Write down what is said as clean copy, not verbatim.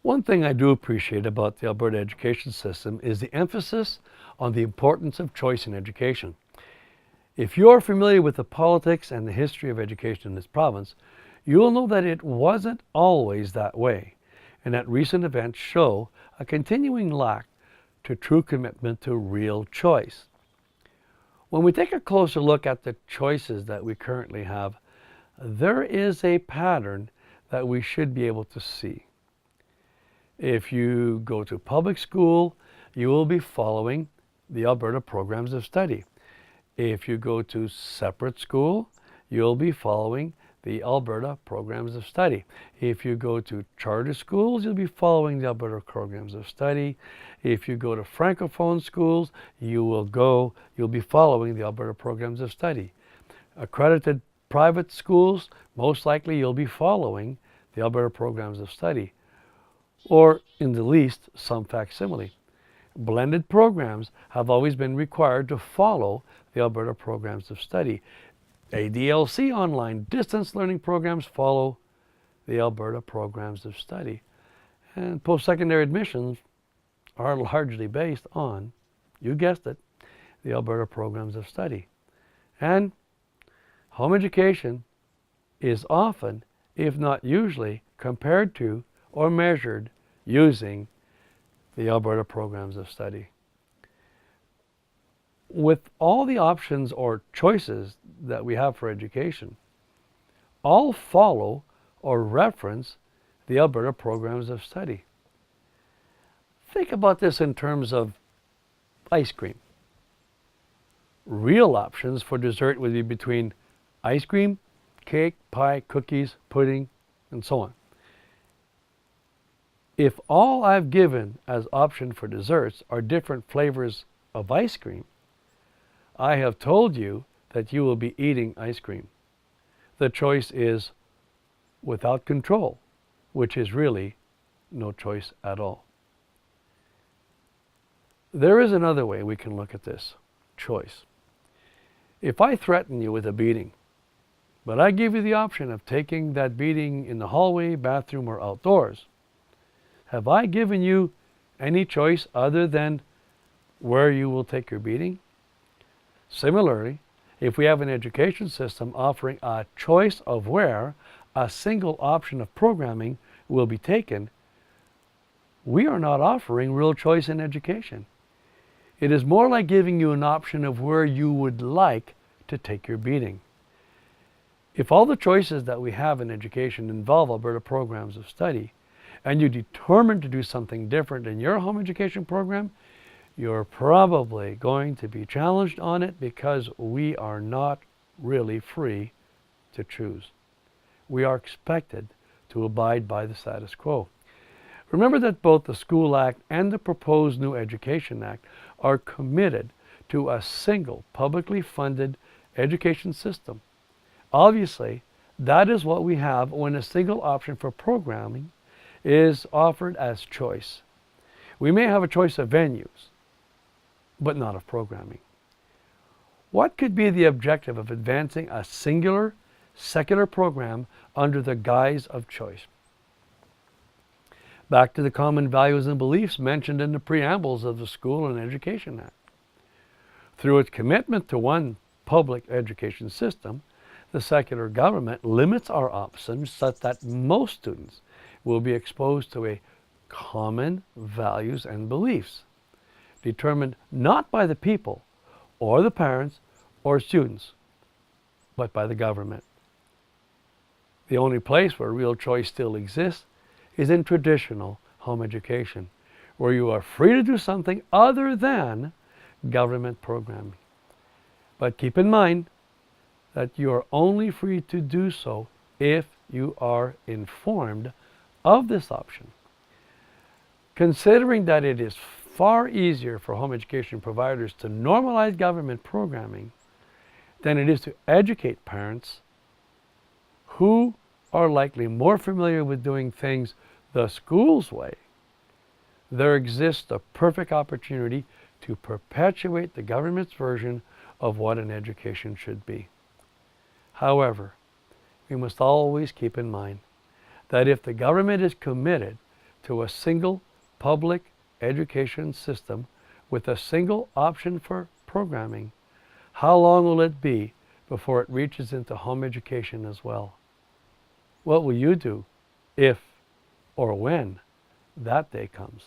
One thing I do appreciate about the Alberta education system is the emphasis on the importance of choice in education. If you're familiar with the politics and the history of education in this province, you'll know that it wasn't always that way, and that recent events show a continuing lack to true commitment to real choice. When we take a closer look at the choices that we currently have, there is a pattern that we should be able to see. If you go to public school, you will be following the Alberta programs of study. If you go to separate school, you'll be following the Alberta programs of study. If you go to charter schools, you'll be following the Alberta programs of study. If you go to Francophone schools, you'll be following the Alberta programs of study. Accredited private schools, most likely you'll be following the Alberta programs of study, or in the least, some facsimile. Blended programs have always been required to follow the Alberta programs of study. ADLC online distance learning programs follow the Alberta programs of study. And post-secondary admissions are largely based on, you guessed it, the Alberta programs of study. And home education is often, if not usually, compared to or measured using the Alberta programs of study. With all the options or choices that we have for education, all follow or reference the Alberta programs of study. Think about this in terms of ice cream. Real options for dessert would be between ice cream, cake, pie, cookies, pudding, and so on. If all I've given as option for desserts are different flavors of ice cream, I have told you that you will be eating ice cream. The choice is without control, which is really no choice at all. There is another way we can look at this choice. If I threaten you with a beating, but I give you the option of taking that beating in the hallway, bathroom, or outdoors, have I given you any choice other than where you will take your beating? Similarly, if we have an education system offering a choice of where a single option of programming will be taken, we are not offering real choice in education. It is more like giving you an option of where you would like to take your beating. If all the choices that we have in education involve Alberta programs of study, and you determine to do something different in your home education program, you're probably going to be challenged on it because we are not really free to choose. We are expected to abide by the status quo. Remember that both the School Act and the proposed new Education Act are committed to a single publicly funded education system. Obviously, that is what we have when a single option for programming is offered as choice. We may have a choice of venues, but not of programming. What could be the objective of advancing a singular secular program under the guise of choice? Back to the common values and beliefs mentioned in the preambles of the School and Education Act. Through its commitment to one public education system, the secular government limits our options such that most students will be exposed to a common values and beliefs, determined not by the people or the parents or students, but by the government. The only place where real choice still exists is in traditional home education, where you are free to do something other than government programming. But keep in mind that you are only free to do so if you are informed of this option. Considering that it is far easier for home education providers to normalize government programming than it is to educate parents who are likely more familiar with doing things the school's way, there exists a perfect opportunity to perpetuate the government's version of what an education should be. However, we must always keep in mind that if the government is committed to a single public education system with a single option for programming, how long will it be before it reaches into home education as well? What will you do if or when that day comes?